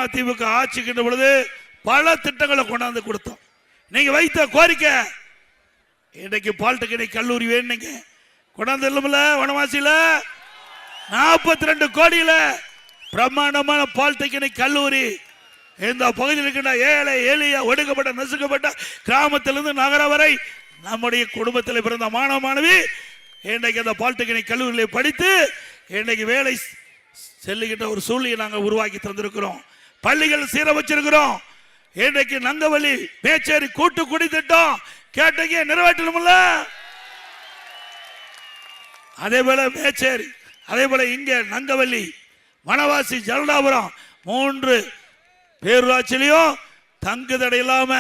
அதிமுக ஆட்சிக்கின்ற பொழுது பல திட்டங்களை கொண்டாந்து கொடுத்தோம். நீங்க வைத்த கோரிக்கை இன்றைக்கு பாலிடெக்னிக் கல்லூரி வேணுங்க கொண்டாந்து இல்லமில்ல. வனவாசியில 42 கோடியில பிரம்மாண்டமான பாலிடெக்னிக் கல்லூரி இந்த பகுதியில் இருக்கின்ற ஏழை எளிய ஒடுக்கப்பட்ட நசுக்கப்பட்ட கிராமத்திலிருந்து நகரம் வரை நம்முடைய குடும்பத்தில் பிறந்த மாணவ மாணவி இன்றைக்கு அந்த பாலிடெக்னிக் கல்லூரியிலே படித்து இன்றைக்கு வேலை செல்லுகின்ற ஒரு சூழ்நிலையை நாங்கள் உருவாக்கி தந்திருக்கிறோம். பள்ளிகள் சீரமைச்சிருக்கிறோம். இன்றைக்கு நங்கவள்ளி மேச்சேரி கூட்டு குடி திட்டம் கேட்டீங்க நிறைவேற்றணும்ல. அதே போல மேச்சேரி, அதே போல இங்க நங்கவள்ளி, வனவாசி, ஜலடாபுரம் 3 பேரூராட்சியிலையும் தங்கு தடை இல்லாம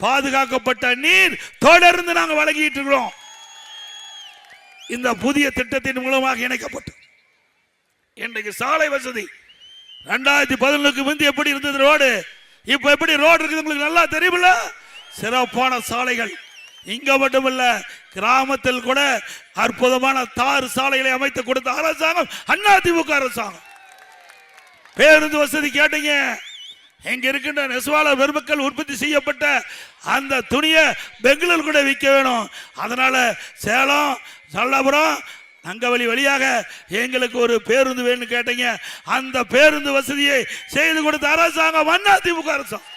பாதுகாக்கப்பட்ட நீர் தொடர்ந்து நாங்கள் வழங்கிட்டு இருக்கிறோம். இந்த புதிய திட்டத்தின் மூலமாக இணைக்கப்பட்டு இன்றைக்கு சாலை வசதி 2011க்கு முந்தி எப்படி இருந்தது ரோடு, இப்ப எப்படி ரோடு இருக்குது உங்களுக்கு நல்லா தெரியுமில்ல. சிறப்பான சாலைகள் இங்க மட்டுமல்ல, கிராமத்தில் கூட அற்புதமான தார் சாலைகளை அமைத்து கொடுத்த அரசாங்கம் அதிமுக அரசாங்கம். பேருந்து வசதி கேட்டீங்க, இங்க இருக்கின்ற நெசவாளர் பெருமக்கள் உற்பத்தி செய்யப்பட்ட அந்த துணியை பெங்களூர் கூட விற்க வேணும். அதனால சேலம், சல்லாபுரம், நங்கவழி வழியாக எங்களுக்கு ஒரு பேருந்து வேணும் கேட்டீங்க. அந்த பேருந்து வசதியை செய்து கொடுத்த அரசாங்கம் அதிமுக அரசாங்கம்.